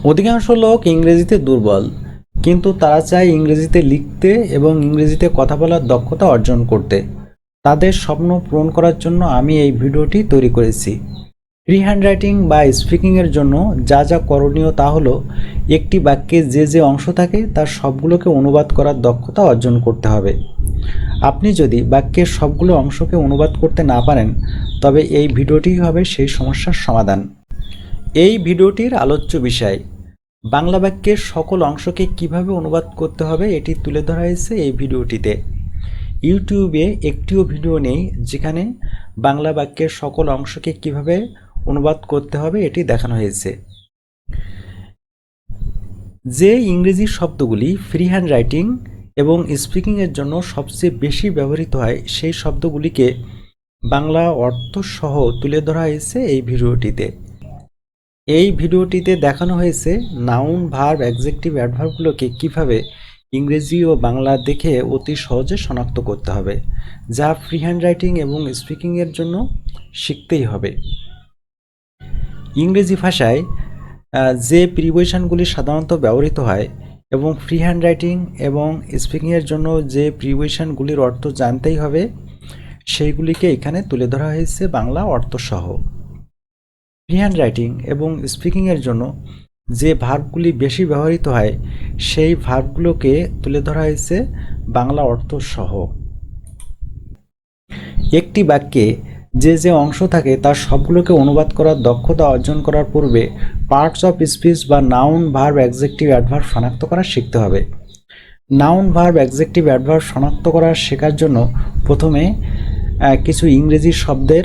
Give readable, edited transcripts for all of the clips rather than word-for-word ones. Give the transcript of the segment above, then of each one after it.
অধিকাংশ লোক ইংরেজিতে দুর্বল, কিন্তু তারা চায় ইংরেজিতে লিখতে এবং ইংরেজিতে কথা বলার দক্ষতা অর্জন করতে। তাদের স্বপ্ন পূরণ করার জন্য আমি এই ভিডিওটি তৈরি করেছি। ফ্রি হ্যান্ডরাইটিং বা স্পিকিংয়ের জন্য যা যা করণীয় তা হলো, একটি বাক্যে যে যে অংশ থাকে তার সবগুলোকে অনুবাদ করার দক্ষতা অর্জন করতে হবে। আপনি যদি বাক্যের সবগুলো অংশকে অনুবাদ করতে না পারেন, তবে এই ভিডিওটি হবে সেই সমস্যার সমাধান। এই ভিডিওটির আলোচ্য বিষয় বাংলা বাক্যের সকল অংশকে কিভাবে অনুবাদ করতে হবে এটি তুলে ধরা হয়েছে এই ভিডিওটিতে। ইউটিউবে একটিও ভিডিও নেই যেখানে বাংলা বাক্যের সকল অংশকে কিভাবে অনুবাদ করতে হবে এটি দেখানো হয়েছে। যে ইংরেজি শব্দগুলি ফ্রি হ্যান্ড রাইটিং এবং স্পিকিংয়ের জন্য সবচেয়ে বেশি ব্যবহৃত হয় সেই শব্দগুলিকে বাংলা অর্থ সহ তুলে ধরা হয়েছে এই ভিডিওটিতে। এই ভিডিওটিতে দেখানো হয়েছে নাউন, ভার্ব, অ্যাডজেক্টিভ, অ্যাডভার্বগুলোকে কিভাবে ইংরেজি ও বাংলা দেখে অতি সহজে শনাক্ত করতে হবে, যা ফ্রি হ্যান্ড রাইটিং এবং স্পিকিংয়ের জন্য শিখতেই হবে। ইংরেজি ভাষায় যে প্রিপোজিশনগুলি সাধারণত ব্যবহৃত হয় এবং ফ্রি হ্যান্ড রাইটিং এবং স্পিকিংয়ের জন্য যে প্রিপোজিশনগুলির অর্থ জানতেই হবে, সেইগুলিকে এখানে তুলে ধরা হয়েছে বাংলা অর্থসহ। ফ্রি হ্যান্ড রাইটিং এবং স্পিকিংয়ের জন্য যে ভার্বগুলি বেশি ব্যবহৃত হয় সেই ভার্বগুলোকে তুলে ধরা হয়েছে বাংলা অর্থসহ। একটি বাক্যে যে যে অংশ থাকে তার সবগুলোকে অনুবাদ করার দক্ষতা অর্জন করার পূর্বে পার্টস অফ স্পিচ বা নাউন, ভার্ব, অ্যাডজেক্টিভ, অ্যাডভার্ব শনাক্ত করা শিখতে হবে। নাউন, ভার্ব, অ্যাডজেক্টিভ, অ্যাডভার্ব শনাক্ত করা শেখার জন্য প্রথমে কিছু ইংরেজি শব্দের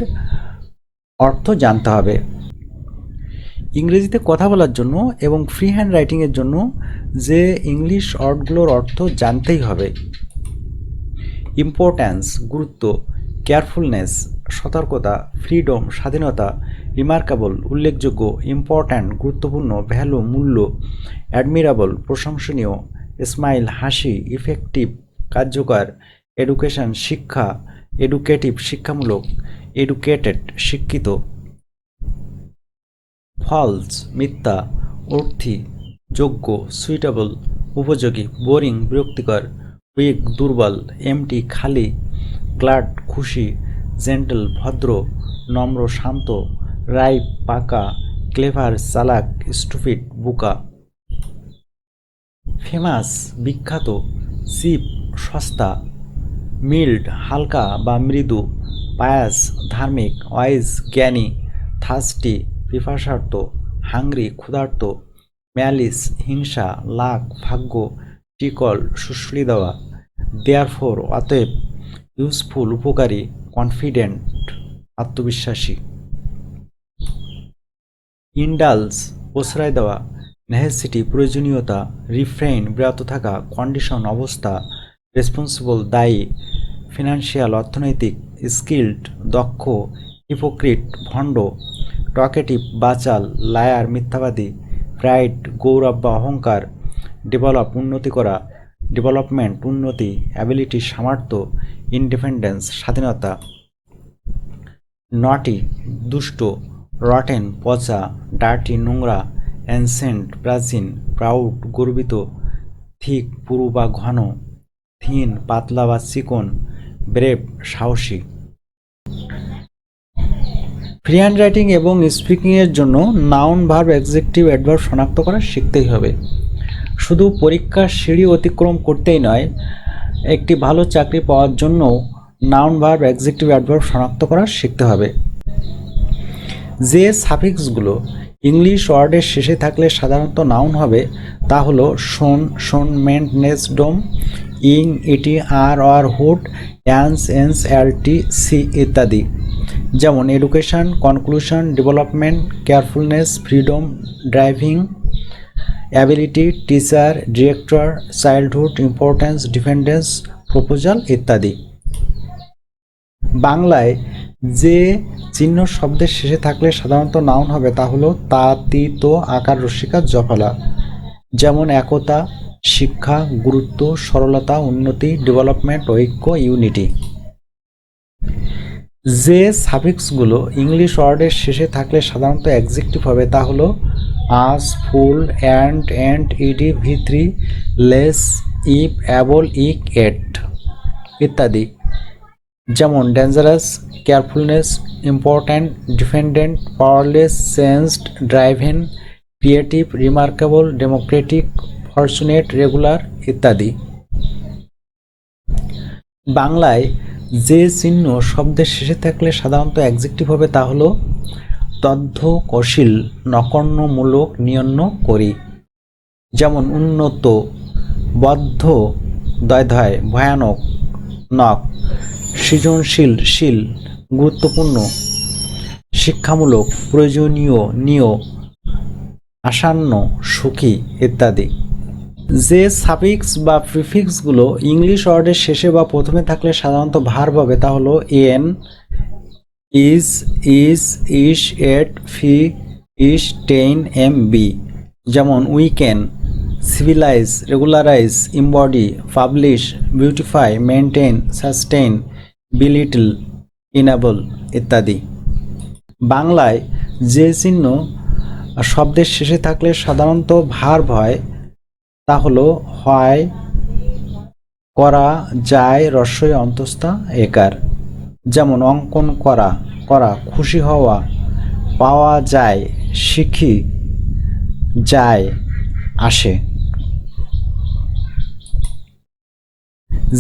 অর্থ জানতে হবে। ইংরেজিতে কথা বলার জন্য এবং ফ্রি হ্যান্ড রাইটিংয়ের জন্য যে ইংলিশ ওয়ার্ডগুলোর অর্থ জানতেই হবে। ইম্পর্ট্যান্স গুরুত্ব, কেয়ারফুলনেস সতর্কতা, ফ্রিডম স্বাধীনতা, রিমার্কেবল উল্লেখযোগ্য, ইম্পর্ট্যান্ট গুরুত্বপূর্ণ, ভ্যালু মূল্য, অ্যাডমিরেবল প্রশংসনীয়, স্মাইল হাসি, ইফেক্টিভ কার্যকর, এডুকেশন শিক্ষা, এডুকেটিভ শিক্ষামূলক, এডুকেটেড শিক্ষিত, ফলস মিথ্যা, অর্থী যোগ্য, সুইটেবল উপযোগী, বোরিং বিরক্তিকর, উইক দুর্বল, এমটি খালি, গ্লাড খুশি, জেন্টল ভদ্র, নম্র শান্ত, রাইপ পাকা, ক্লেভার চালাক, স্টুপিড বোকা। ফেমাস বিখ্যাত, চিপ সস্তা, মিল্ড হালকা বা মৃদু, পায়াস ধার্মিক, ওয়াইজ জ্ঞানী, থার্স্টি পিপাসার্ত, হাংরি ক্ষুধার্ত, ম্যালিস হিংসা, লাক ভাগ্য, টিকল সুশ্রী দেওয়া, দেয়ারফোর অতএব, ইউজফুল উপকারী, কনফিডেন্ট আত্মবিশ্বাসী। ইন্ডালস প্রশ্রয় দেওয়া, নেসেসিটি প্রয়োজনীয়তা, রিফ্রেইন বিরত থাকা, কন্ডিশন অবস্থা, রেসপন্সিবল দায়ী, ফিনান্সিয়াল অর্থনৈতিক, স্কিল্ড দক্ষ, হিপোক্রিট ভণ্ড, টকেটিভ বাচাল, লায়ার মিথ্যাবাদী, প্রাইড গৌরব বা অহংকার, ডেভেলপ উন্নতি করা, ডেভেলপমেন্ট উন্নতি, অ্যাবিলিটি সামর্থ্য, ইন্ডিপেন্ডেন্স স্বাধীনতা। নটি দুষ্ট, রটেন পচা, ডার্টি নোংরা, অ্যানসেন্ট প্রাচীন, প্রাউড গর্বিত, থিক পুরু বা ঘন, থিন পাতলা বা চিকন, ব্রেভ সাহসী। ফ্রি হ্যান্ড রাইটিং এবং স্পিকিংয়ের জন্য নাউন, ভার্ব, অ্যাডজেক্টিভ, অ্যাডভার্ব শনাক্ত করা শিখতেই হবে। শুধু পরীক্ষার সিঁড়ি অতিক্রম করতেই নয়, একটি ভালো চাকরি পাওয়ার জন্য নাউন, ভার্ব, অ্যাডজেক্টিভ, অ্যাডভার্ব শনাক্ত করা শিখতে হবে। যে সাফিক্সগুলো ইংলিশ ওয়ার্ডের শেষে থাকলে সাধারণত নাউন হবে তা হলো শোন, শোন মেন্ট নেস ডোম, ইং ইটি আর অর হুড, অ্যান্স এন্স অ্যালটি সি ইত্যাদি। যেমন education, conclusion, development, carefulness, freedom, driving, ability, teacher, director, childhood, importance, dependence, proposal ইত্যাদি। বাংলায় যে চিহ্ন শব্দের শেষে থাকলে সাধারণত নাউন হবে তা হলো তা, তি, তো, আকার, রসিকা, জফলা। যেমন একতা, শিক্ষা, গুরুত্ব, সরলতা, উন্নতি, ডেভেলপমেন্ট, ঐক্য, ইউনিটি। যে সাফিক্সগুলো ইংলিশ ওয়ার্ডের শেষে থাকলে সাধারণত অ্যাডজেক্টিভ হবে তা হলো আস, ফুল, অ্যান্ড, ইডি, ভি3, লেস, ইফ, অ্যাবল, ইক, এট ইত্যাদি। যেমন dangerous, carefulness, important, dependent, powerless, sensed, driven, creative, remarkable, democratic, fortunate, regular ইত্যাদি। বাংলায় যে চিহ্ন শব্দের শেষে থাকলে সাধারণত অ্যাডজেক্টিভ হবে তা হলো তদ্ধ, কশিল, নকর্ণমূলক, নিয়ন্য, করি। যেমন উন্নত, বদ্ধ, দয়, ভয়ানক, নক, সৃজনশীল, শীল, গুরুত্বপূর্ণ, শিক্ষামূলক, প্রয়োজনীয়, নিয়, আসন্ন, সুখী ইত্যাদি। যে সাফিক্স বা প্রিফিক্সগুলো ইংলিশ ওয়ার্ডের শেষে বা প্রথমে থাকলে সাধারণত ভার্ব হবে তা হলো এন, ইজ, ইশ, ate, fy, ish, tain, em, be. যেমন weaken, civilize, regularize, embody, publish, beautify, maintain, sustain, belittle, enable ইত্যাদি। বাংলায় যে চিহ্ন শব্দের শেষে থাকলে সাধারণত ভার্ব হয় তা হলো হয়, করা, যায়, রস্বই অন্তস্থ একার। যেমন অঙ্কন করা, খুশি হওয়া, পাওয়া যায়, শিখি, যায়, আসে।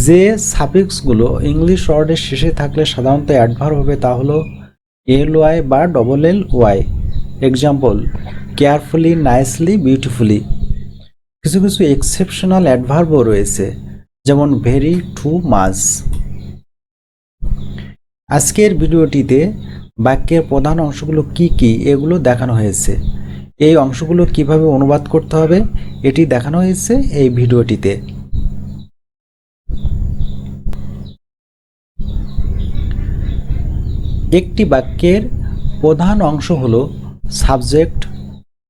যে সাফিক্সগুলো ইংলিশ ওয়ার্ডের শেষে থাকলে সাধারণত অ্যাডভার্ব হবে তা হলো এল ওয়াই বা double L Y. Example carefully, nicely, beautifully. কিছু কিছু এক্সেপশনাল অ্যাডভার্বও রয়েছে, যেমন ভেরি, টু, মাচ। আজকের ভিডিওটিতে বাক্যের প্রধান অংশগুলো কি কি এগুলো দেখানো হয়েছে। এই অংশগুলো কিভাবে অনুবাদ করতে হবে এটি দেখানো হয়েছে এই ভিডিওটিতে। একটি বাক্যের প্রধান অংশ হলো subject,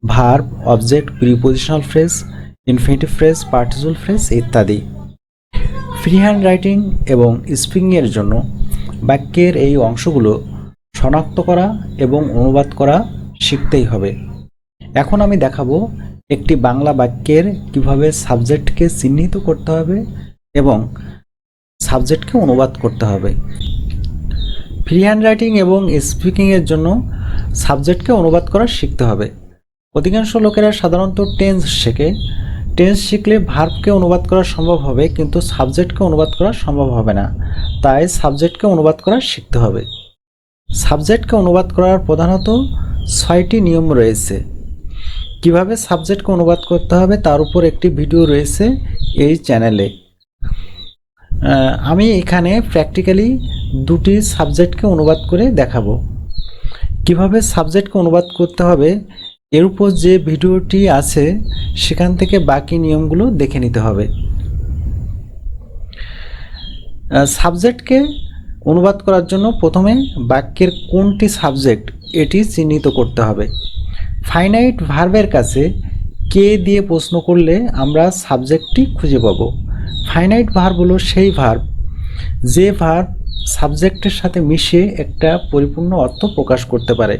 verb, object, prepositional phrase, infinitive phrase, participle phrase ইত্যাদি। ফ্রি হ্যান্ড রাইটিং এবং স্পিকিংয়ের জন্য বাক্যের এই অংশগুলো শনাক্ত করা এবং অনুবাদ করা শিখতেই হবে। এখন আমি দেখাবো একটি বাংলা বাক্যের কিভাবে সাবজেক্টকে চিহ্নিত করতে হবে এবং সাবজেক্টকে অনুবাদ করতে হবে। ফ্রি হ্যান্ড রাইটিং এবং স্পিকিংয়ের জন্য সাবজেক্টকে অনুবাদ করা শিখতে হবে। অধিকাংশ লোকেরা সাধারণত টেন্স শেখে। টেন্স শিখলে ভার্বকে অনুবাদ করা সম্ভব হবে, কিন্তু সাবজেক্টকে অনুবাদ করা সম্ভব হবে না। তাই সাবজেক্টকে অনুবাদ করা শিখতে হবে। সাবজেক্টকে অনুবাদ করার প্রধানত 6টি নিয়ম রয়েছে। কিভাবে সাবজেক্টকে অনুবাদ করতে হবে তার উপর একটি ভিডিও রয়েছে এই চ্যানেলে। আমি এখানে প্র্যাকটিক্যালি 2টি সাবজেক্টকে অনুবাদ করে দেখাবো। কিভাবে সাবজেক্টকে অনুবাদ করতে হবে এর উপর যে ভিডিওটি আছে সেখান থেকে বাকি নিয়মগুলো দেখে নিতে হবে। সাবজেক্টকে অনুবাদ করার জন্য প্রথমে বাক্যের কোনটি সাবজেক্ট এটি চিহ্নিত করতে হবে। ফাইনাইট ভার্বের কাছে কে দিয়ে প্রশ্ন করলে আমরা সাবজেক্টটি খুঁজে পাব। ফাইনাইট ভার্ব হলো সেই ভার্ব যে ভার্ব সাবজেক্টের সাথে মিশে একটা পরিপূর্ণ অর্থ প্রকাশ করতে পারে।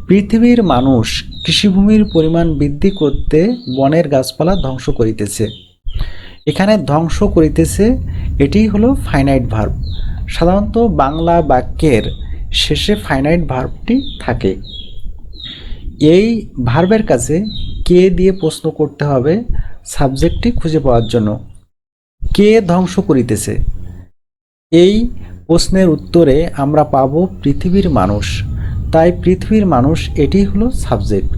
পৃথিবীর মানুষ কৃষিভূমির পরিমাণ বৃদ্ধি করতে বনের গাছপালা ধ্বংস করিতেছে। এখানে ধ্বংস করিতেছে এটি হলো ফাইনাইট ভার্ব। সাধারণত বাংলা বাক্যের শেষে ফাইনাইট ভার্বটি থাকে। এই ভার্বের কাছে কে দিয়ে প্রশ্ন করতে হবে সাবজেক্টটি খুঁজে পাওয়ার জন্য। কে ধ্বংস করিতেছে, এই প্রশ্নের উত্তরে আমরা পাবো পৃথিবীর মানুষ। তাই পৃথিবীর মানুষ এটি হলো সাবজেক্ট।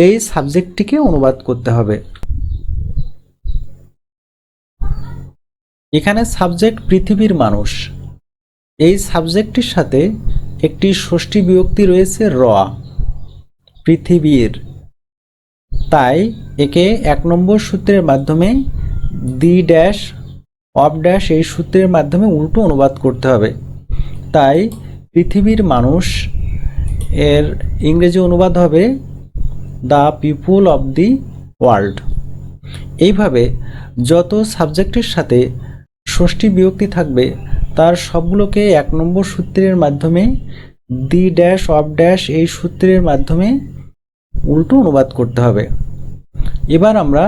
এই সাবজেক্টটিকে অনুবাদ করতে হবে। এখানে সাবজেক্ট পৃথিবীর মানুষ। এই সাবজেক্টটির সাথে একটি ষষ্ঠী বিভক্তি রয়েছে র, পৃথিবীর। তাই একে 1 নম্বর সূত্রের মাধ্যমে দি ড্যাশ অফ ড্যাশ এই সূত্রের মাধ্যমে উল্টো অনুবাদ করতে হবে। তাই পৃথিবীর মানুষ এর ইংরেজি অনুবাদ হবে the people of the world. এইভাবে যত সাবজেক্টের সাথে ষষ্ঠী বিভক্তি থাকবে তার সবগুলোকে 1 নম্বর সূত্রের মাধ্যমে দি ড্যাশ অফ ড্যাশ এই সূত্রের মাধ্যমে উল্টো অনুবাদ করতে হবে। এবার আমরা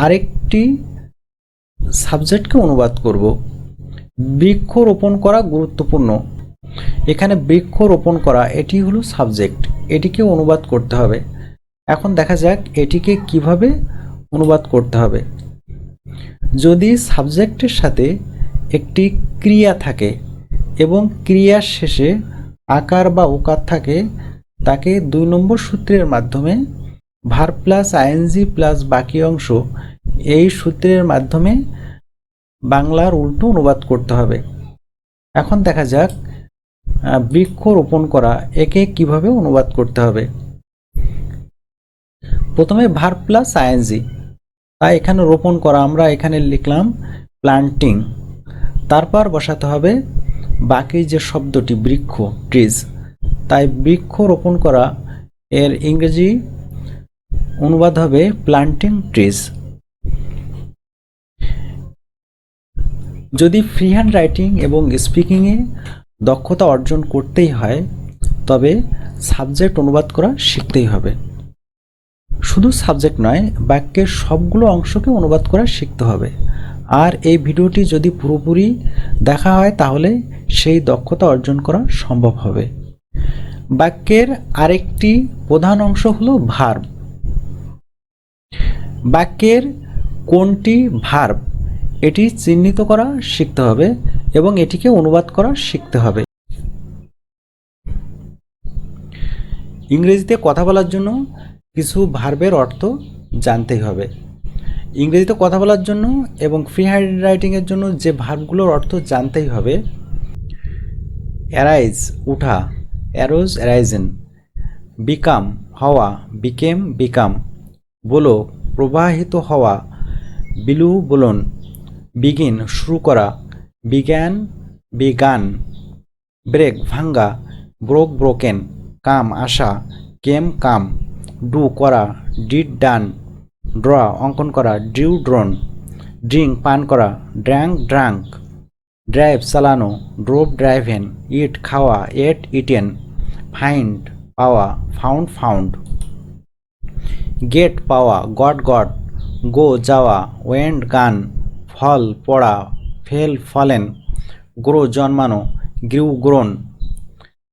আরেকটি সাবজেক্টকে অনুবাদ করব। বৃক্ষ রোপণ করা গুরুত্বপূর্ণ। এখানে বৃক্ষ রোপণ করা এটি হলো সাবজেক্ট, এটিকে অনুবাদ করতে হবে। এখন দেখা যাক এটিকে কিভাবে অনুবাদ করতে হবে। যদি সাবজেক্টের সাথে একটি ক্রিয়া থাকে এবং ক্রিয়ার শেষে আকার বা ওকার থাকে, তাকে 2 নম্বর সূত্রের মাধ্যমে ভার্ব প্লাস আইএনজি প্লাস বাকি অংশ এই সূত্রের মাধ্যমে বাংলার উল্টো অনুবাদ করতে হবে। এখন দেখা যাক বৃক্ষ রোপণ করা একে কিভাবে অনুবাদ করতে হবে। প্রথমে ভার্ব প্লাস আইএনজি, তাই এখানে রোপণ করা আমরা এখানে লিখলাম প্লান্টিং। তারপর বসাতে হবে বাকি যে শব্দটি বৃক্ষ ট্রিজ, তাই বৃক্ষ রোপণ করা এর ইংরেজি অনুবাদ হবে প্লান্টিং ট্রিজ। যদি ফ্রি হ্যান্ড রাইটিং এবং স্পিকিংয়ে দক্ষতা অর্জন করতেই হয়, তবে সাবজেক্ট অনুবাদ করা শিখতেই হবে। শুধু সাবজেক্ট নয়, বাক্যের সবগুলো অংশকে অনুবাদ করা শিখতে হবে। আর এই ভিডিওটি যদি পুরোপুরি দেখা হয় তাহলে সেই দক্ষতা অর্জন করা সম্ভব হবে। বাক্যের আরেকটি প্রধান অংশ হলো ভার্ব। বাক্যের কোনটি ভার্ব এটি চিহ্নিত করা শিখতে হবে এবং এটিকে অনুবাদ করা শিখতে হবে। ইংরেজিতে কথা বলার জন্য কিছু ভার্বের অর্থ জানতেই হবে। ইংরেজিতে কথা বলার জন্য এবং ফ্রি হ্যান্ড রাইটিংয়ের জন্য যে ভার্বগুলোর অর্থ জানতেই হবে: অ্যারাইজ উঠা, অ্যারোজ অ্যারাইজেন, বিকাম হওয়া, বিকেম বিকাম, বলো প্রবাহিত হওয়া, বিলু বলুন, বিগিন শুরু করা, বিজ্ঞান বিগান, ব্রেক ভাঙ্গা, ব্রোক ব্রোকেন, কাম আসা, কেম কাম, ডু করা, ডিড ডান, ড্র অঙ্কন করা, ড্রিউ ড্রন, ড্রিঙ্ক পান করা, ড্র্যাঙ্ক ড্রাঙ্ক, ড্রাইভ চালানো, ড্রোভ ড্রাইভেন, ইট খাওয়া, এট ইটেন, ফাইন্ড পাওয়া, ফাউন্ড ফাউন্ড, গেট পাওয়া, গট গট, গো যাওয়া, ওয়েন্ড গান, ফল পড়া, ফেল ফলেন, গ্রো জন্মানো, গ্রিউ গ্রোন,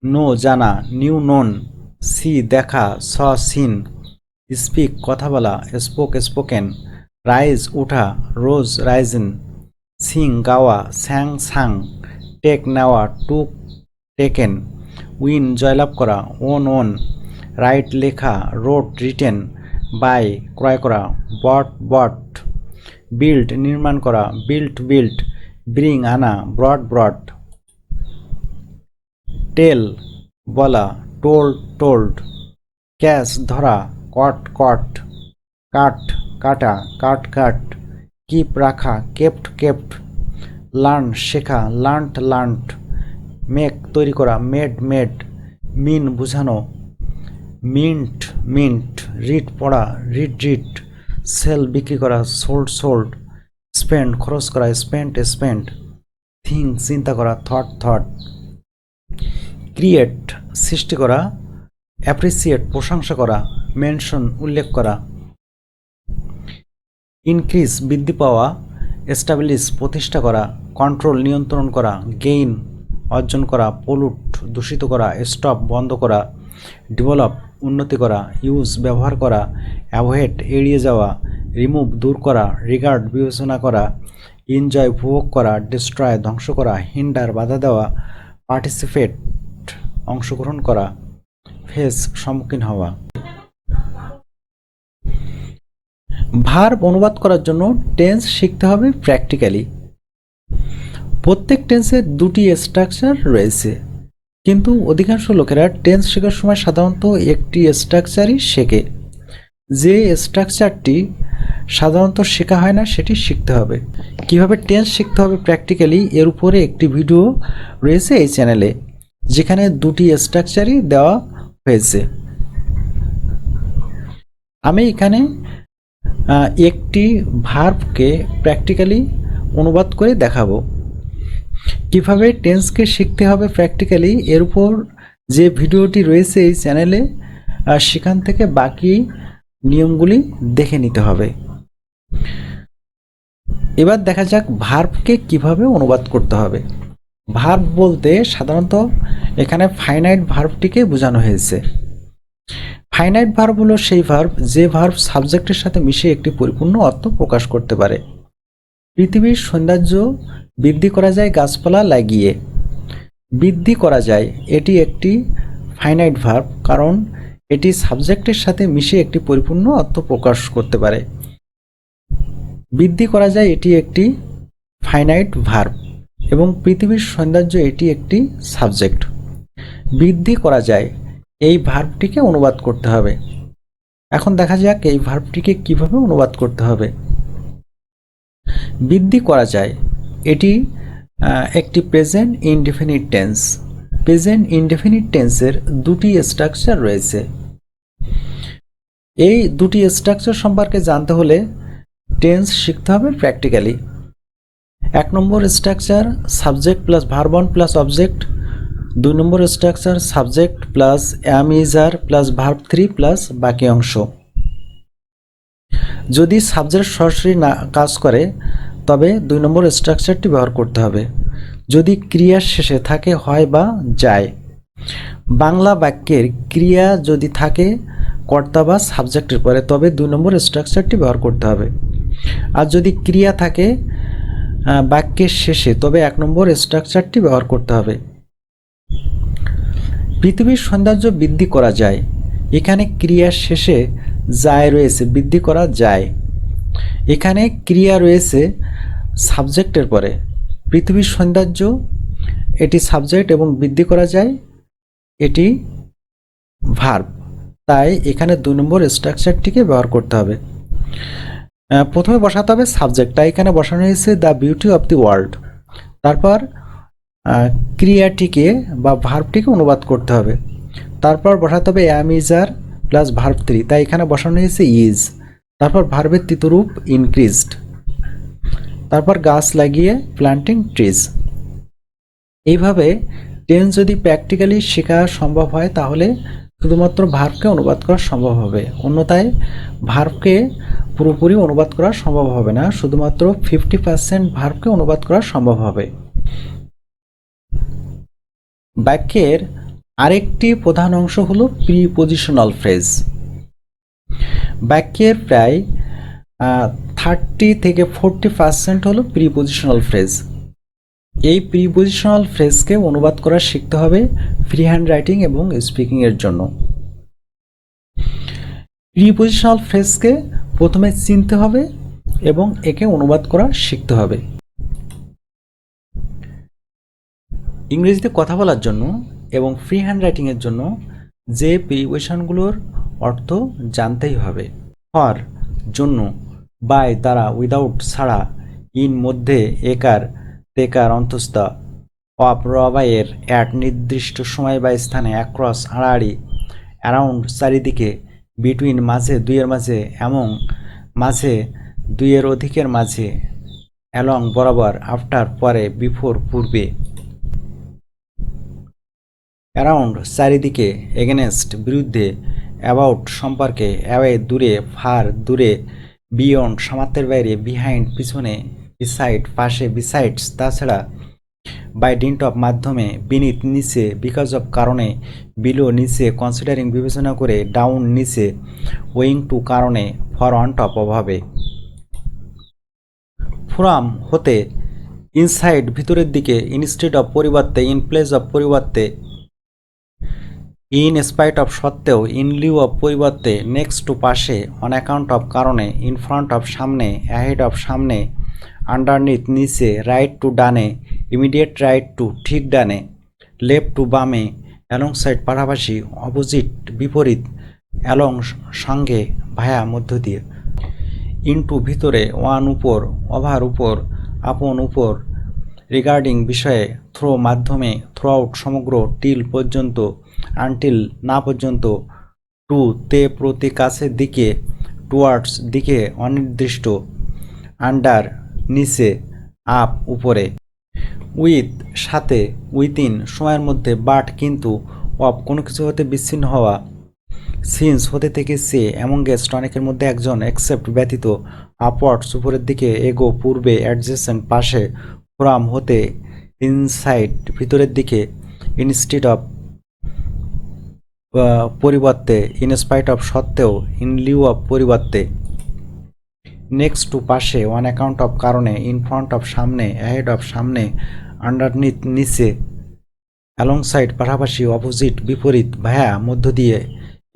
নো জানা, নিউ নোন, সি দেখা, স সিন, স্পিক কথা বলা, স্পোক স্পোকেন, রাইজ উঠা, রোজ রাইজেন, সিং গাওয়া, স্যাং সাং, টেক নেওয়া, টুক টেকেন, উইন জয়লাভ করা, ওন ওন, রাইট লেখা, রোড রিটেন, বাই ক্রয় করা, বট বট, বিল্ড নির্মাণ করা, বিল্ট বিল্ট, ব্রিং আনা, ব্রড ব্রড, টেল বলা, টোল্ড টোল্ড, ক্যাচ ধরা, কট কট, কাট কাটা, কাট কাট, কিপ রাখা, কেপ্ট কেপ্ট, লার্ন শেখা, লার্নড লার্নড, মেক তৈরি করা, মেড মেড, মিন বুঝানো, মিন্ট মিন্ট, রিড পড়া, রিড রিড, সেল বিক্রি করা, সোল্ড সোল্ড, স্পেন্ড খরচ করা, স্পেন্ট স্পেন্ড, থিঙ্ক চিন্তা করা, থট থট, ক্রিয়েট সৃষ্টি করা, অ্যাপ্রিসিয়েট প্রশংসা করা, মেনশন উল্লেখ করা, ইনক্রিজ বৃদ্ধি পাওয়া, এস্টাবলিশ প্রতিষ্ঠা করা, কন্ট্রোল নিয়ন্ত্রণ করা, গেইন অর্জন করা, পলুট দূষিত করা, স্টপ বন্ধ করা, ডেভেলপ উন্নতি করা, ইউজ ব্যবহার করা, অ্যাভয়েড এড়িয়ে যাওয়া, রিমুভ দূর করা, রিগার্ড বিবেচনা করা, এনজয় উপভোগ করা, ডিস্ট্রয় ধ্বংস করা, হিন্ডার বাধা দেওয়া, পার্টিসিপেট অংশগ্রহণ করা, ফেস সম্মুখীন হওয়া। ভার্ব অনুবাদ করার জন্য টেন্স শিখতে হবে প্র্যাকটিক্যালি। প্রত্যেক টেন্সের 2টি স্ট্রাকচার রয়েছে, কিন্তু অধিকাংশ লোকেরা টেন্স শেখার সময় সাধারণত একটি স্ট্রাকচারই শেখে। যে স্ট্রাকচারটি সাধারণত শেখা হয় না সেটি শিখতে হবে। কিভাবে টেন্স শিখতে হবে প্র্যাকটিক্যালি এর উপরে একটি ভিডিও রয়েছে এই চ্যানেলে, যেখানে 2টি স্ট্রাকচারই দেওয়া হয়েছে। আমি এখানে একটি ভার্বকে প্র্যাকটিক্যালি অনুবাদ করে দেখাবো। কিভাবে টেন্সকে শিখতে হবে প্র্যাকটিক্যালি এর উপর যে ভিডিওটি রয়েছে এই চ্যানেলে, সেখান থেকে বাকি নিয়মগুলি দেখে নিতে হবে। এবার দেখা যাক ভার্বকে কিভাবে অনুবাদ করতে হবে। ভার্ব বলতে সাধারণত এখানে ফাইনাইট ভার্বটিকে বোঝানো হয়েছে। ফাইনাইট ভার্ব হলো সেই ভার্ব যে ভার্ব সাবজেক্টের সাথে মিশে একটি পরিপূর্ণ অর্থ প্রকাশ করতে পারে। পৃথিবীর সৌন্দর্য বৃদ্ধি করা যায় গাছপালা লাগিয়ে। বৃদ্ধি করা যায় এটি একটি ফাইনাইট ভার্ব, কারণ এটি সাবজেক্টের সাথে মিশে একটি পরিপূর্ণ অর্থ প্রকাশ করতে পারে। বৃদ্ধি করা যায় এটি একটি ফাইনাইট ভার্ব এবং পৃথিবীর সৌন্দর্য এটি একটি সাবজেক্ট। বৃদ্ধি করা যায় এই ভার্বটিকে অনুবাদ করতে হবে। এখন দেখা যাক এই ভার্বটিকে কিভাবে অনুবাদ করতে হবে। বৃদ্ধি করা যায় এটি একটি present indefinite tense. Present indefinite টেন্সের দুটি স্ট্রাকচার রয়েছে। এই দুটি স্ট্রাকচার সম্পর্কে জানতে হলে টেন্স শিখতে হবে practically. 1 number structure subject plus verb one plus object. 2 number structure subject plus am is are plus verb 3 plus বাকি অংশ। যদি সাবজেক্ট সরাসরি না কাজ করে তবে 2 নম্বর স্ট্রাকচারটি ব্যবহার করতে হবে। যদি ক্রিয়ার শেষে থাকে হয় বা যায়। বাংলা বাক্যের ক্রিয়া যদি থাকে কর্তা বা সাবজেক্টের পরে তবে 2 নম্বর স্ট্রাকচারটি ব্যবহার করতে হবে। আর যদি ক্রিয়া থাকে বাক্যের শেষে তবে 1 নম্বর স্ট্রাকচারটি ব্যবহার করতে হবে। পৃথিবীর সৌন্দর্য বৃদ্ধি করা যায়, এখানে ক্রিয়ার শেষে যায় রয়েছে, বৃদ্ধি করা যায়। এখানে ক্রিয়া রয়েছে সাবজেক্টের পরে। পৃথিবীর সৌন্দর্য এটি সাবজেক্ট এবং বৃদ্ধি করা যায় এটি ভার্ব, তাই এখানে 2 নম্বর স্ট্রাকচারটিকে ব্যবহার করতে হবে। প্রথমে বসাতে হবে সাবজেক্ট, তাই এখানে বসানো হয়েছে the beauty of the world. তারপর ক্রিয়াটিকে বা ভার্বটিকে অনুবাদ করতে হবে। তারপর বসাতে হবে am is are plus verb 3, তাই এখানে বসানো হয়েছে ইজ। তারপর ভার্বের তৃতীয় রূপ ইনক্রিজড। তারপর গাছ লাগিয়ে প্ল্যান্টিং ট্রিজ। এইভাবে টেন্স যদি প্র্যাকটিক্যালি শেখা সম্ভব হয় তাহলে শুধুমাত্র ভার্বকে অনুবাদ করা সম্ভব হবে, অন্যথায় ভার্বকে পুরোপুরি অনুবাদ করা সম্ভব হবে না, শুধুমাত্র 50% ভার্বকে অনুবাদ করা সম্ভব হবে। বাক্যের আরেকটি প্রধান অংশ হলো প্রিপজিশনাল ফ্রেজ। বাক্যের প্রায় 30 থেকে 40% হলো প্রিপজিশনাল ফ্রেজ। এই প্রিপজিশনাল ফ্রেজকে অনুবাদ করা শিখতে হবে ফ্রি হ্যান্ড রাইটিং এবং স্পিকিংয়ের জন্য। প্রিপজিশনাল ফ্রেজকে প্রথমে চিনতে হবে এবং একে অনুবাদ করা শিখতে হবে। ইংরেজিতে কথা বলার জন্য এবং ফ্রি হ্যান্ড রাইটিংয়ের জন্য যে প্রিপজিশনগুলোর অর্থ জানতেই হবে। ফর জন্য, বাই দ্বারা, উইদাউট ছাড়া, ইন মধ্যে, একার তেকার অন্তস্থ, অফ রবাইয়ের, অ্যাট নির্দিষ্ট সময় বা স্থানে, অ্যাক্রস আড়াআড়ি, অ্যারাউন্ড চারিদিকে, বিটুইন মাঝে দুইয়ের মাঝে, অ্যামং মাঝে দুইয়ের অধিকের মাঝে, অ্যালং বরাবর, আফটার পরে, বিফোর পূর্বে। অ্যারাউন্ড চারিদিকে, এগেনেস্ট বিরুদ্ধে, অ্যাবাউট সম্পর্কে, অ্যাওয়ে দূরে, ফার দূরে, বিয়ন্ড সামর্থ্যের বাইরে, বিহাইন্ড পিছনে, বিসাইড পাশে, বিসাইডস তাছাড়া, বাই ডিন্ট অফ মাধ্যমে, বিনিথ নিচে, বিকজ অফ কারণে, বিলো নিচে, কনসিডারিং বিবেচনা করে, ডাউন নিচে, ওয়িং টু কারণে, ফর অন টপ অভাবে। ফ্রম হতে, ইনসাইড ভিতরের দিকে, ইনস্টেড অফ পরিবর্তে, ইন প্লেস অফ পরিবর্তে, ইন স্পাইট অফ সত্ত্বেও, ইন লিউ অফ পরিবর্তে, নেক্সট টু পাশে, অন অ্যাকাউন্ট অফ কারণে, ইন ফ্রন্ট অফ সামনে, অ্যাহেড অফ সামনে, আন্ডারনিথ নিচে, রাইট টু ডানে, ইমিডিয়েট রাইট টু ঠিক ডানে, লেফট টু বামে, অ্যালংসাইড পাশাপাশি, অপোজিট বিপরীত, অ্যালং সঙ্গে, ভায়া মধ্য দিয়ে, ইনটু ভিতরে, ওয়ান উপর, ওভার উপর, আপন উপর, রিগার্ডিং বিষয়ে, থ্রো মাধ্যমে, থ্রো আউট সমগ্র, টিল পর্যন্ত, আনটিল না পর্যন্ত, টু তে প্রতি কাছের দিকে, টুয়ার্ডস দিকে অনির্দিষ্ট, আন্ডার নিচে, আপ উপরে। উইথ সাথে, উইথিন সময়ের মধ্যে, বাট কিন্তু, অফ কোনো কিছু হতে বিচ্ছিন্ন হওয়া, সিন্স হতে থেকে সে, অ্যামংগেস্ট অনেকের মধ্যে একজন, এক্সেপ্ট ব্যতীত, আপওয়ার্ডস উপরের দিকে, এগো পূর্বে, অ্যাডজেসেন্ট পাশে, ফ্রম হতে, ইনসাইড ভিতরের দিকে, ইনস্টিড অফ পরিবর্তে, ইনস্পাইট অফ সত্ত্বেও, ইন লিউ অফ পরিবর্তে, নেক্সট টু পাশে, অন অ্যাকাউন্ট অফ কারণে, ইন ফ্রন্ট অফ সামনে, অ্যাহেড অফ সামনে, আন্ডারনিথ নিচে, অ্যালংসাইড পাশাপাশি, অপোজিট বিপরীত, ভায়া মধ্য দিয়ে,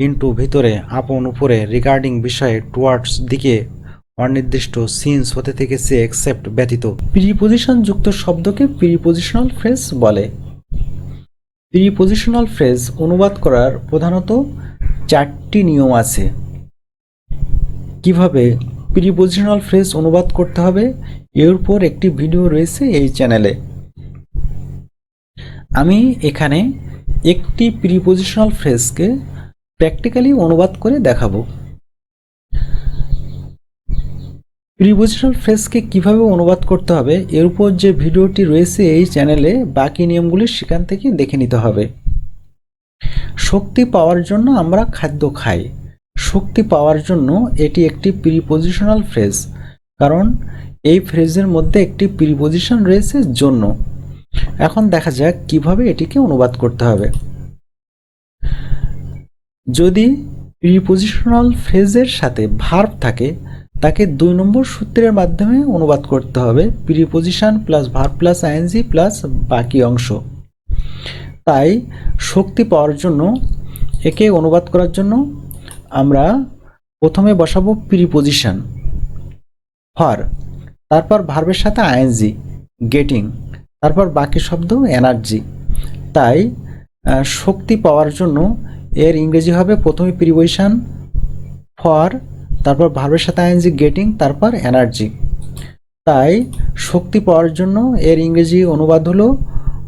ইনটু ভিতরে, আপন উপরে, রিগার্ডিং বিষয়ে, টুয়ার্ডস দিকে, অনির্দিষ্ট, সিন্স হতে থেকে সে, এক্সেপ্ট ব্যতীত। প্রিপোজিশন যুক্ত শব্দকে প্রিপোজিশনাল ফ্রেজ বলে। প্রিপোজিশনাল ফ্রেজ অনুবাদ করার প্রধানত 4টি নিয়ম আছে। কিভাবে প্রিপোজিশনাল ফ্রেজ অনুবাদ করতে হবে এর উপর একটি ভিডিও রয়েছে এই চ্যানেলে। আমি এখানে একটি প্রিপোজিশনাল ফ্রেজকে প্র্যাকটিক্যালি অনুবাদ করে দেখাবো। প্রিপোজিশনাল ফ্রেজকে কিভাবে অনুবাদ করতে হবে এর উপর যে ভিডিওটি রয়েছে এই চ্যানেলে, বাকি নিয়মগুলি সেখান থেকে দেখে নিতে হবে। শক্তি পাওয়ার জন্য আমরা খাদ্য খাই। শক্তি পাওয়ার জন্য এটি একটি প্রিপোজিশনাল ফ্রেজ, কারণ এই ফ্রেজের মধ্যে একটি প্রিপোজিশন রয়েছে জন্য। এখন দেখা যাক কিভাবে এটিকে অনুবাদ করতে হবে। যদি প্রিপোজিশনাল ফ্রেজের সাথে ভার্ব থাকে তাকে 2 নম্বর সূত্রের মাধ্যমে অনুবাদ করতে হবে, preposition plus verb plus ING plus বাকি অংশ। তাই শক্তি পাওয়ার জন্য একে অনুবাদ করার জন্য আমরা প্রথমে বসাবো প্রিপোজিশন ফর, তারপর ভার্বের সাথে আইএনজি গেটিং, তারপর বাকি শব্দ এনার্জি। তাই শক্তি পাওয়ার জন্য এর ইংরেজি হবে প্রথমে প্রিপোজিশন ফর, তারপর ভার্বের সাথে আইএনজি গেটিং, তারপর এনার্জি। তাই শক্তি পাওয়ার জন্য এর ইংরেজি অনুবাদ হলো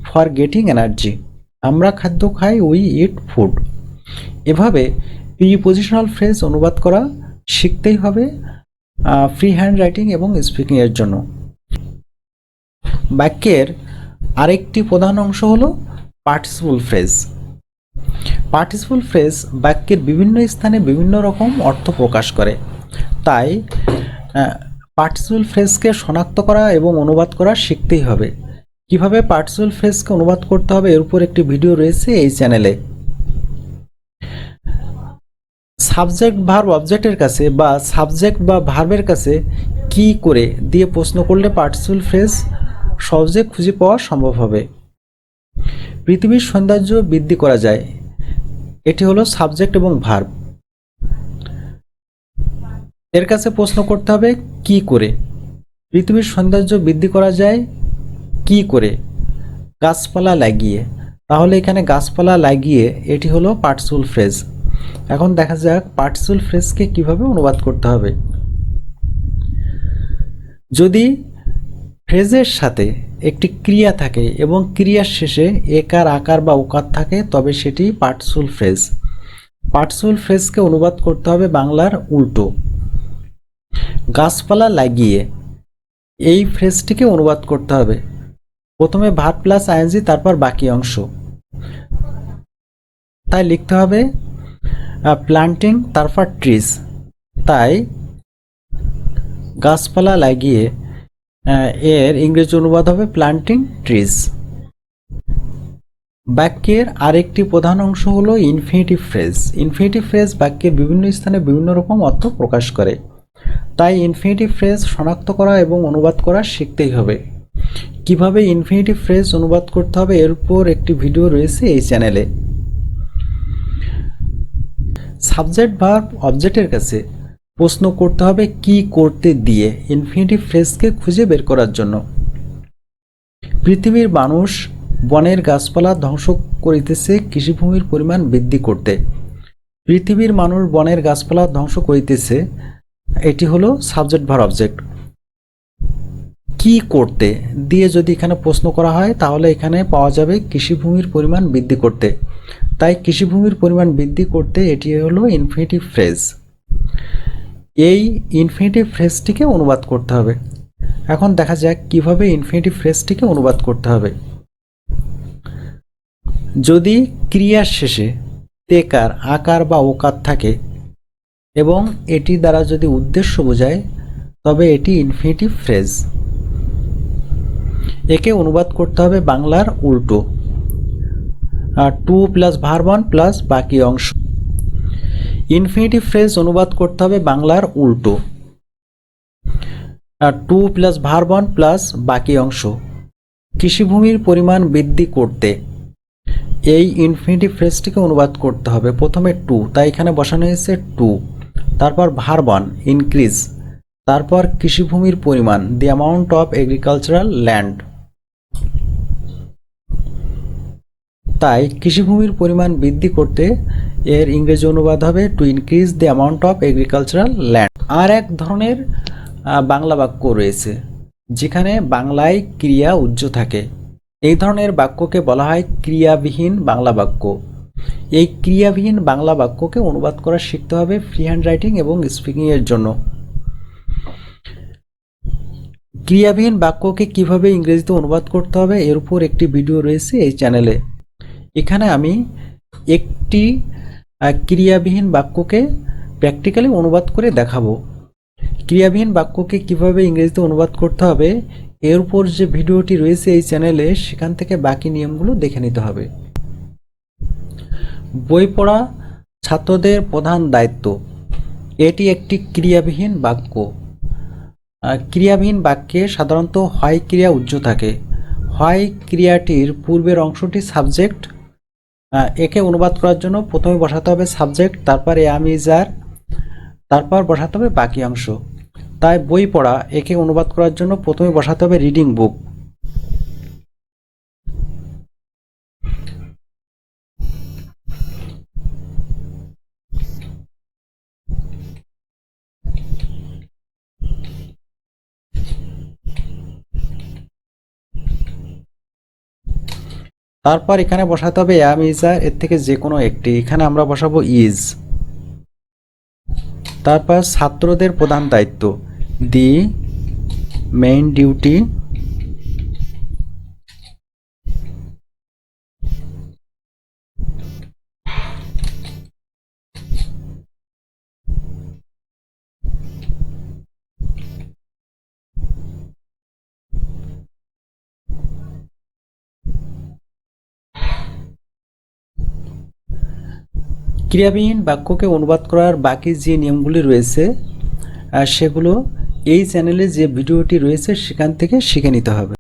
ফর গেটিং এনার্জি। আমরা খাদ্য খাই, উই ইট ফুড। এভাবে প্রিপোজিশনাল ফ্রেজ অনুবাদ করা শিখতেই হবে ফ্রি হ্যান্ড রাইটিং এবং স্পিকিংয়ের জন্য। বাক্যের আরেকটি প্রধান অংশ হলো পার্টিসিপল ফ্রেজ। পার্টিসিপল ফ্রেজ বাক্যের বিভিন্ন স্থানে বিভিন্ন রকম অর্থ প্রকাশ করে। তাই পার্টিসিপল ফ্রেজকে শনাক্ত করা এবং অনুবাদ করা শিখতেই হবে। কিভাবে পার্টিসিপল ফ্রেজকে অনুবাদ করতে হবে এর উপর একটি ভিডিও রয়েছে এই চ্যানেলে। সাবজেক্ট ভার্ব অবজেক্টের কাছে বা সাবজেক্ট বা ভার্বের কাছে কি করে দিয়ে প্রশ্ন করলে পার্টিসিপল ফ্রেজ সহজে খুঁজে পাওয়া সম্ভব হবে। পৃথিবীর সৌন্দর্য বৃদ্ধি করা যায়, এটি হলো সাবজেক্ট এবং ভার্ব। এর কাছে প্রশ্ন করতে হবে কি করে। পৃথিবীর সৌন্দর্য বৃদ্ধি করা যায় কি করে? গাছপালা লাগিয়ে। তাহলে এখানে গাছপালা লাগিয়ে এটি হলো পার্টিসিপল ফ্রেজ। এখন দেখা যাক পার্টিসিপল ফ্রেজকে কিভাবে অনুবাদ করতে হবে। যদি ফ্রেজের সাথে একটি ক্রিয়া থাকে এবং ক্রিয়ার শেষে একার, আকার বা ওকার থাকে তবে সেটি পার্টিসিপল ফ্রেজ। পার্টিসিপল ফ্রেজকে অনুবাদ করতে হবে বাংলার উল্টো। গাছপালা লাগিয়ে এই ফ্রেজটিকে অনুবাদ করতে হবে প্রথমে ভার্ব প্লাস আইএনজি, তারপর বাকি অংশ। তাই লিখতে হবে প্ল্যান্টিং, তারপর ট্রিজ। তাই গাছপালা লাগিয়ে এর ইংরেজি অনুবাদ হবে প্ল্যান্টিং ট্রিজ। বাক্যের আরেকটি প্রধান অংশ হলো ইনফিনিটিভ ফ্রেজ। ইনফিনিটিভ ফ্রেজ বাক্যের বিভিন্ন স্থানে বিভিন্ন রকম অর্থ প্রকাশ করে। তাই ইনফিনিটিভ ফ্রেজ শনাক্ত করা এবং অনুবাদ করা শিখতেই হবে। কিভাবে ইনফিনিটিভ ফ্রেজ অনুবাদ করতে হবে এর উপর একটি ভিডিও রয়েছে এই চ্যানেলে। সাবজেক্ট ভার্ব অবজেক্টের কাছে প্রশ্ন করতে হবে কি করতে দিয়ে ইনফিনিটিভ ফ্রেজকে খুঁজে বের করার জন্য। পৃথিবীর মানুষ বনের গাছপালা ধ্বংস করিতেছে কৃষিভূমির পরিমাণ বৃদ্ধি করতে। পৃথিবীর মানুষ বনের গাছপালা ধ্বংস করিতেছে, এটি হলো সাবজেক্ট ভার্ব অবজেক্ট। কি করতে দিয়ে যদি এখানে প্রশ্ন করা হয় তাহলে এখানে পাওয়া যাবে কৃষিভূমির পরিমাণ বৃদ্ধি করতে। তাই কৃষিভূমির পরিমাণ বৃদ্ধি করতে এটি হলো ইনফিনিটিভ ফ্রেজ। এই ইনফিনিটিভ ফ্রেজটিকে অনুবাদ করতে হবে। এখন দেখা যাক কিভাবে ইনফিনিটিভ ফ্রেজটিকে অনুবাদ করতে হবে। যদি ক্রিয়ার শেষে তেকার, আকার বা ওকার থাকে এবং এটি দ্বারা যদি উদ্দেশ্য বোঝায় তবে এটি ইনফিনিটিভ ফ্রেজ। একে অনুবাদ করতে হবে বাংলার উল্টো, to plus verb one plus বাকি অংশ। ইনফিনিটিভ ফ্রেজ অনুবাদ করতে হবে বাংলার উল্টো, to plus verb one plus বাকি অংশ। কৃষিভূমির পরিমাণ বৃদ্ধি করতে, এই ইনফিনিটিভ ফ্রেজটিকে অনুবাদ করতে হবে প্রথমে টু, তাই এখানে বসানো হয়েছে টু, তারপর ভার্ব অন ইনক্রিজ, তারপর কৃষিভূমির পরিমাণ the amount of agricultural land. তাই কৃষিভূমির পরিমাণ বৃদ্ধি করতে এর ইংরেজি অনুবাদ হবে to increase the amount of agricultural land. আর এক ধরনের বাংলা বাক্য রয়েছে যেখানে বাংলায় ক্রিয়া উজ্জ্ব থাকে। এই ধরনের বাক্যকে বলা হয় ক্রিয়াবিহীন বাংলা বাক্য। এই ক্রিয়াবিহীন বাংলা বাক্যকে অনুবাদ করা শিখতে হবে ফ্রি হ্যান্ড রাইটিং এবং স্পিকিংয়ের জন্য। ক্রিয়াবিহীন বাক্যকে কিভাবে ইংরেজিতে অনুবাদ করতে হবে এর উপর একটি ভিডিও রয়েছে এই চ্যানেলে। এখানে আমি একটি ক্রিয়াবিহীন বাক্যকে প্র্যাকটিক্যালি অনুবাদ করে দেখাবো। ক্রিয়াবিহীন বাক্যকে কিভাবে ইংরেজিতে অনুবাদ করতে হবে এর উপর যে ভিডিওটি রয়েছে এই চ্যানেলে, সেখান থেকে বাকি নিয়মগুলো দেখে নিতে হবে। বই পড়া ছাত্রদের প্রধান দায়িত্ব, এটি একটি ক্রিয়াবিহীন বাক্য। ক্রিয়াবিহীন বাক্যে সাধারণত হয় ক্রিয়া উজ্জ্ব থাকে, হয় ক্রিয়াটির পূর্বের অংশটি সাবজেক্ট। একে অনুবাদ করার জন্য প্রথমে বসাতে হবে সাবজেক্ট, তারপর এম ইজ আর, তারপর বসাতে হবে বাকি অংশ। তাই বই পড়া একে অনুবাদ করার জন্য প্রথমে বসাতে হবে রিডিং বুক। তারপর এখানে বসাতে হবে এম ইজ আর, এর থেকে যে কোনো একটি, এখানে আমরা বসাবো ইজ। তারপর ছাত্রদের প্রধান দায়িত্ব, দি মেইন ডিউটি। ক্রিয়াবিহীন বাক্যকে অনুবাদ করার বাকি যে নিয়মগুলি রয়েছে সেগুলো এই চ্যানেলে যে ভিডিওটি রয়েছে সেখান থেকে শিখে নিতে হবে।